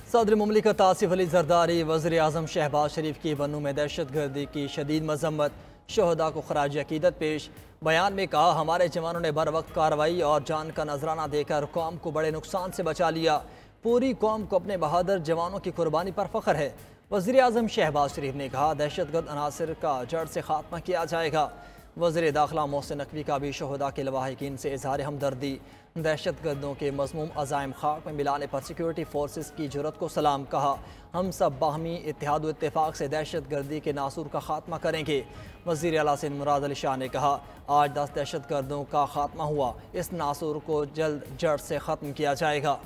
सदर मुमलिकत आसिफ अली जरदारी वज़ीर आज़म शहबाज शरीफ की बन्नू में दहशत गर्दी की शदीद मजम्मत, शहदा को खराज अकीदत पेश। बयान में कहा, हमारे जवानों ने बर वक्त कार्रवाई और जान का नजराना देकर कौम को बड़े नुकसान से बचा लिया। पूरी कौम को अपने बहादुर जवानों की कुर्बानी पर फख्र है। वज़ीर आज़म शहबाज शरीफ ने कहा, दहशतगर्द अनासर का जड़ से खात्मा किया जाएगा। वज़ीर दाखिला मोहसिन नकवी का भी शहदा के लवाहिकीन से इजहार हमदर्दी। दहशत गर्दों के मज़मूम अज़ाइम खाक में मिलाने पर सिक्योरिटी फोर्सेस की जुर्रत को सलाम। कहा, हम सब बाहमी इत्तेहाद व इत्तेफाक से दहशत गर्दी के नासूर का खात्मा करेंगे। वज़ीर आला सिंध मुराद अली शाह ने कहा, आज 10 दहशत गर्दों का खात्मा हुआ, इस नासूर को जल्द जड़ से ख़त्म किया जाएगा।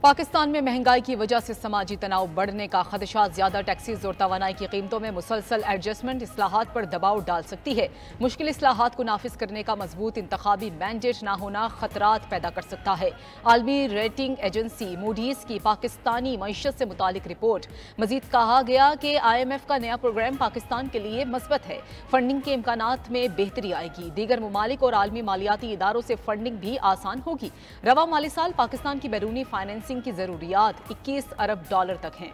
पाकिस्तान में महंगाई की वजह से समाजी तनाव बढ़ने का खदशा, ज्यादा टैक्सीज और तवानाई की कीमतों में मुसलसल एडजस्टमेंट इस्लाहात पर दबाव डाल सकती है। मुश्किल इस्लाहात को नाफिज करने का मजबूत इंतखाबी मैंडेट ना होना खतरात पैदा कर सकता है। आलमी रेटिंग एजेंसी मूडीज की पाकिस्तानी मईशत से मुतालिक रिपोर्ट। मजीद कहा गया कि IMF का नया प्रोग्राम पाकिस्तान के लिए मस्बत है। फंडिंग के इम्कानात में बेहतरी आएगी। दीगर ममालिक और आलमी मालियाती इदारों से फंडिंग भी आसान होगी। रवा माली साल पाकिस्तान की बैरूनी फाइनेंसिंग की जरूरियात 21 अरब डॉलर तक हैं।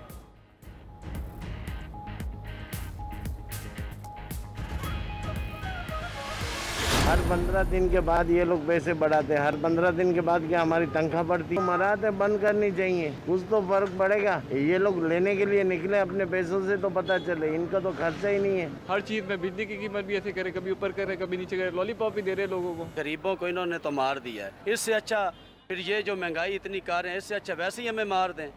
हर 15 दिन के बाद ये लोग पैसे बढ़ाते हैं। हर 15 दिन के बाद क्या हमारी तनख्वाह बढ़ती है? मराहतें बंद करनी चाहिए, कुछ तो फर्क पड़ेगा। ये लोग लेने के लिए निकले अपने पैसों से तो पता चले, इनका तो खर्चा ही नहीं है। हर चीज़ में बिजली की कीमत भी ऐसे करे, कभी ऊपर करे कभी नीचे करे, लॉलीपॉप भी दे रहे लोगों को। गरीबों को इन्होंने तो मार दिया है। इससे अच्छा फिर ये जो महंगाई इतनी कर रहे हैं, इससे अच्छा वैसे ही हमें मार दें,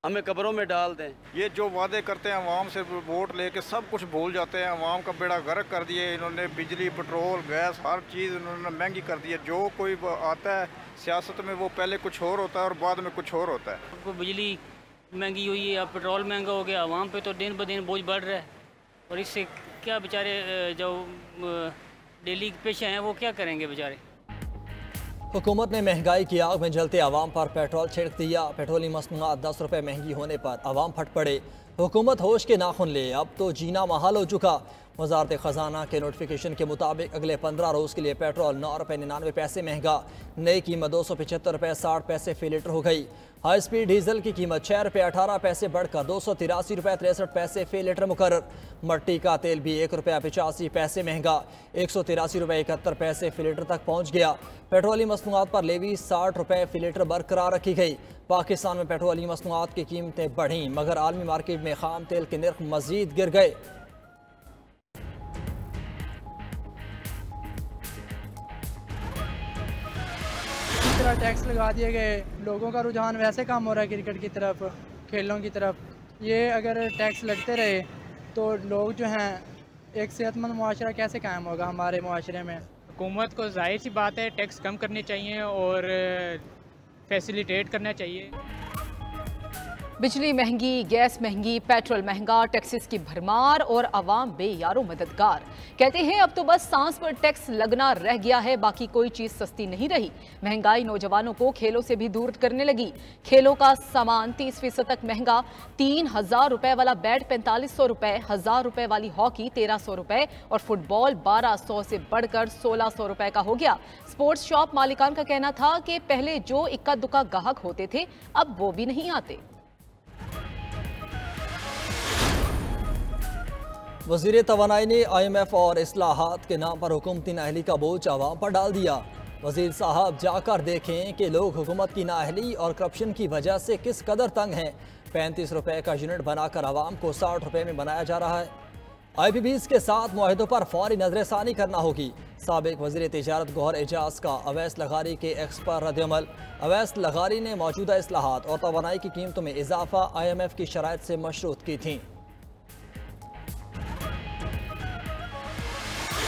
हमें कब्रों में डाल दें। ये जो वादे करते हैं अवाम से वोट लेके सब कुछ भूल जाते हैं। अवाम का बेड़ा गर्क कर दिए इन्होंने। बिजली, पेट्रोल, गैस, हर चीज़ इन्होंने महंगी कर दी है। जो कोई आता है सियासत में वो पहले कुछ और होता है और बाद में कुछ और होता है। बिजली महंगी हुई है, अब पेट्रोल महंगा हो गया, अवाम पे तो दिन ब दिन बोझ बढ़ रहा है। और इससे क्या बेचारे जो डेली पेशे हैं वो क्या करेंगे बेचारे। हुकूमत ने महंगाई की आग में जलते आवाम पर पेट्रोल छिड़क दिया। पेट्रोलियम मसनूआत 10 रुपये महंगी होने पर आवाम फट पड़े। हुकूमत होश के नाखुन ले, अब तो जीना महाल हो चुका। वजारत खजाना के नोटिफिकेशन के मुताबिक अगले 15 रोज़ के लिए पेट्रोल 9 रुपये 99 पैसे महंगा। नई कीमत 275 रुपये 60 पैसे फी लीटर हो गई। हाई स्पीड डीजल की कीमत 6 रुपये 18 पैसे बढ़कर 283 रुपये 63 पैसे फी लीटर मुकर्रर। मट्टी का तेल भी 1 रुपया 85 पैसे महंगा, 183 रुपये 71 पैसे फी लीटर तक पहुँच गया। पेट्रोलियम मसनूआत पर लेवी 60 रुपये फी लीटर बरकरार रखी गई। पाकिस्तान में पेट्रोलियम मसनूआत की कीमतें बढ़ीं, मगर आलमी मार्केट में खाम तेल के नर्ख मजीद गिर गए। टैक्स लगा दिए गए, लोगों का रुझान वैसे कम हो रहा है क्रिकेट की तरफ, खेलों की तरफ। ये अगर टैक्स लगते रहे तो लोग जो हैं, एक सेहतमंद मुआशरा कैसे कायम होगा हमारे मुआशरे में। हुकूमत को जाहिर सी बात है टैक्स कम करने चाहिए और फैसिलिटेट करना चाहिए। बिजली महंगी, गैस महंगी, पेट्रोल महंगा, टैक्सेस की भरमार और अवाम बेयारो मददगार। कहते हैं अब तो बस सांस पर टैक्स लगना रह गया है, बाकी कोई चीज सस्ती नहीं रही। महंगाई नौजवानों को खेलों से भी दूर करने लगी। खेलों का सामान 30% तक महंगा। 3000 रुपए वाला बैट 4500 रुपए, 1000 रुपए वाली हॉकी 1300 रुपए और फुटबॉल 1200 से बढ़कर 1600 रुपए का हो गया। स्पोर्ट्स शॉप मालिकान का कहना था कि पहले जो इक्का दुक्का ग्राहक होते थे अब वो भी नहीं आते। वज़ीर तवानाई ने IMF और इस्लाहात के नाम पर हुकूमती नाअहली का बोझ आवाम पर डाल दिया। वज़ीर साहब जाकर देखें कि लोग हुकूमत की नाअहली और करप्शन की वजह से किस कदर तंग हैं। 35 रुपए का यूनिट बनाकर आवाम को 60 रुपए में बनाया जा रहा है। IPBs के साथ मुआहदों पर फौरी नजरसानी करना होगी। साबिक वज़ीर तिजारत गौहर एजाज का अवैस लगारी के एक्स पर रद्दअमल। अवैस लगारी ने मौजूदा इस्लाहात और तवानाई की कीमतों में इजाफा IMF की शराइत से मशरूत की थी।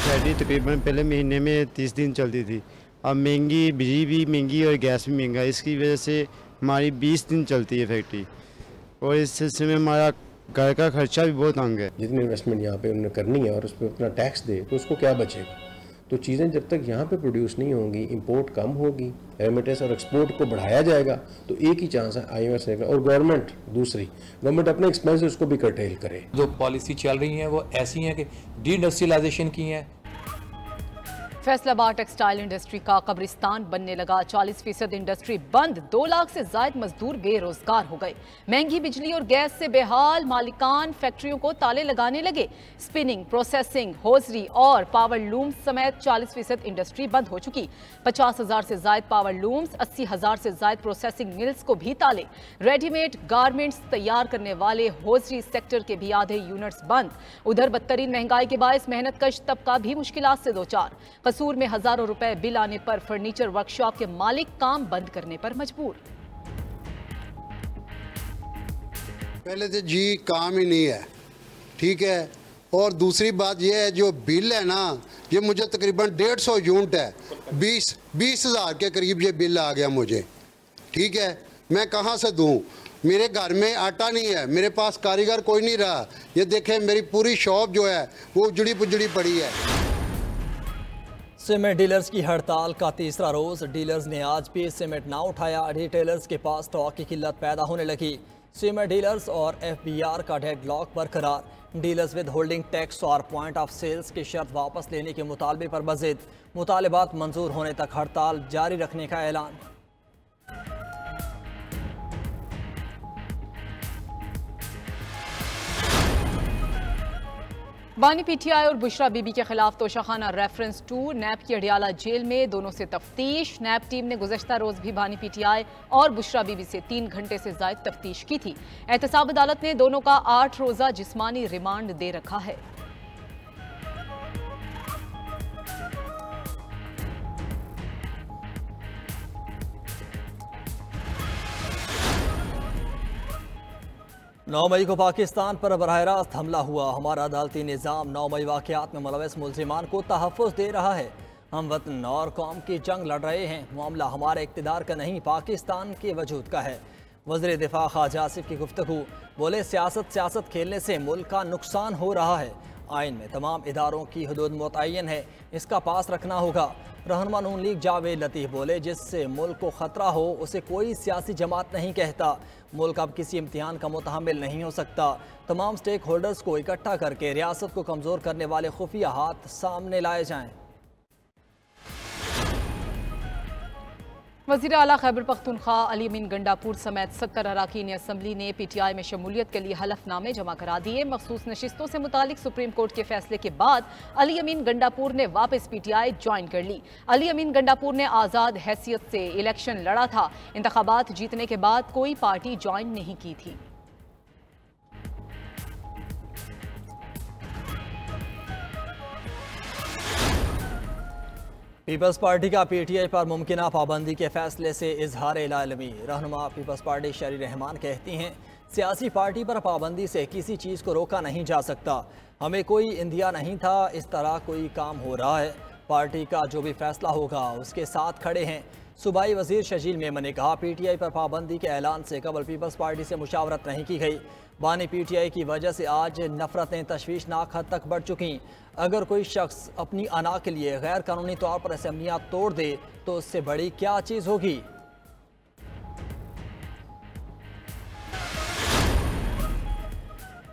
गाड़ी तकरीबन पहले महीने में 30 दिन चलती थी, अब महंगी, बिजली भी महंगी और गैस भी महंगा। इसकी वजह से हमारी 20 दिन चलती है फैक्ट्री और इस सिलसिले में हमारा घर का खर्चा भी बहुत तंग है। जितनी इन्वेस्टमेंट यहाँ पे उन्होंने करनी है और उस पर उतना टैक्स दे तो उसको क्या बचेगा। तो चीज़ें जब तक यहाँ पे प्रोड्यूस नहीं होंगी, इंपोर्ट कम होगी, रेमिटेंस और एक्सपोर्ट को बढ़ाया जाएगा तो एक ही चांस है IMF से। और गवर्नमेंट गवर्नमेंट अपने एक्सपेंस उसको भी कर्टेल करे। जो पॉलिसी चल रही है वो ऐसी है कि डी इंडस्ट्रियलाइजेशन की है। फैसलाबाद टेक्सटाइल इंडस्ट्री का कब्रिस्तान बनने लगा। 40% इंडस्ट्री बंद, 2 लाख से ज्यादा मजदूर बेरोजगार हो गए। महंगी बिजली और गैस से बेहाल मालिकान फैक्ट्रियों को ताले लगाने लगे। स्पिनिंग, प्रोसेसिंग, होजरी और पावर लूम्स समेत 40% इंडस्ट्री बंद हो चुकी। 50,000 से ज्यादा पावर लूम्स, 80,000 से ज्यादा प्रोसेसिंग मिल्स को भी ताले। रेडीमेड गारमेंट्स तैयार करने वाले होजरी सेक्टर के भी आधे यूनिट्स बंद। उधर बदतरीन महंगाई के बायस मेहनतकश तबका भी मुश्किलात से दो चार। कसूर में हजारों रुपए बिल आने पर फर्नीचर वर्कशॉप के मालिक काम बंद करने पर मजबूर। पहले तो जी काम ही नहीं है, ठीक है। और दूसरी बात यह है जो बिल है ना, ये मुझे तकरीबन 150 यूनिट है, 20,000 के करीब ये बिल आ गया मुझे, ठीक है। मैं कहाँ से दूँ? मेरे घर में आटा नहीं है, मेरे पास कारीगर कोई नहीं रहा। ये देखें मेरी पूरी शॉप जो है वो उजड़ी पुजड़ी पड़ी है। सीमेंट डीलर्स की हड़ताल का तीसरा रोज। डीलर्स ने आज भी सीमेंट ना उठाया। रिटेलर्स के पास स्टॉक की किल्लत पैदा होने लगी। सीमेंट डीलर्स और FBR का डेडलॉक बरकरार। डीलर्स विद होल्डिंग टैक्स और पॉइंट ऑफ सेल्स की शर्त वापस लेने के मुतालबे पर मजीद मुतालबात मंजूर होने तक हड़ताल जारी रखने का ऐलान। बानी PTI और बुशरा बीबी के खिलाफ तोशाखाना रेफरेंस 2 नैब की अडियाला जेल में दोनों से तफ्तीश। नैब टीम ने गुज़श्ता रोज भी बानी PTI और बुशरा बीबी से 3 घंटे से ज्यादा तफ्तीश की थी। एहतसाब अदालत ने दोनों का 8 रोजा जिस्मानी रिमांड दे रखा है। नौ मई को पाकिस्तान पर बराह रास्त हमला हुआ। हमारा अदालती निज़ाम 9 मई वाक़यात में मुलविस मुल्ज़िमान को तहफ़्फ़ुज़ दे रहा है। हम वतन और कौम की जंग लड़ रहे हैं। मामला हमारे इक़्तिदार का नहीं, पाकिस्तान के वजूद का है। वज़ीर दिफ़ा ख़ाजा आसिफ की गुफ्तगू। बोले सियासत खेलने से मुल्क का नुकसान हो रहा है। आइन में तमाम इदारों की हदूद मुतय्यन है, इसका पास रखना होगा। रहनुमा नून लीग जावेद लतीफ़ बोले जिससे मुल्क को ख़तरा हो उसे कोई सियासी जमात नहीं कहता। मुल्क अब किसी इम्तिहान का मुतहम्मिल नहीं हो सकता। तमाम स्टेक होल्डर्स को इकट्ठा करके रियासत को कमज़ोर करने वाले खुफिया हाथ सामने लाए जाएँ। वज़ीर आला खैबर पख्तूनख्वा अली अमीन गंडापुर समेत 70 अरकान असम्बली ने PTI में शमूलियत के लिए हलफनामे जमा करा दिए। मखसूस नशिस्तों से मुतालिक सुप्रीम कोर्ट के फैसले के बाद अली अमीन गंडापुर ने वापस PTI ज्वाइन कर ली। अली अमीन गंडापुर ने आज़ाद हैसियत से इलेक्शन लड़ा था। इंतखाबात जीतने के बाद कोई पार्टी ज्वाइन नहीं की थी। पीपल्स पार्टी का PTI पर मुमकिना पाबंदी के फैसले से इजहार लालमी। रहनुमा पीपल्स पार्टी शरी रहमान कहती हैं सियासी पार्टी पर पाबंदी से किसी चीज़ को रोका नहीं जा सकता। हमें कोई इंदिया नहीं था, इस तरह कोई काम हो रहा है। पार्टी का जो भी फैसला होगा उसके साथ खड़े हैं। सूबाई वजीर शजील मेमन ने कहा PTI पर पाबंदी के ऐलान से कबल पीपल्स पार्टी से मुशावरत नहीं की गई। बानी PTI की वजह से आज नफरतें तशवीशनाक हद तक बढ़ चुकी। अगर कोई शख्स अपनी अना के लिए गैर कानूनी तौर पर असम्बलियाँ तोड़ दे तो उससे बड़ी क्या चीज़ होगी।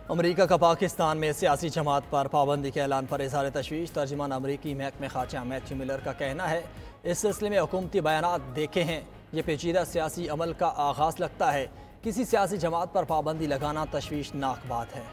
अमरीका का पाकिस्तान में सियासी जमात पर पाबंदी के ऐलान पर इज़हार तशवीश। तर्जुमान अमरीकी महकमे खाचा मैथ्यू मिलर का कहना है इस सिलसिले में हुकूमती बयानात देखे हैं। ये पेचीदा सियासी अमल का आगाज़ लगता है। किसी सियासी जमात पर पाबंदी लगाना तशवीशनाक बात है।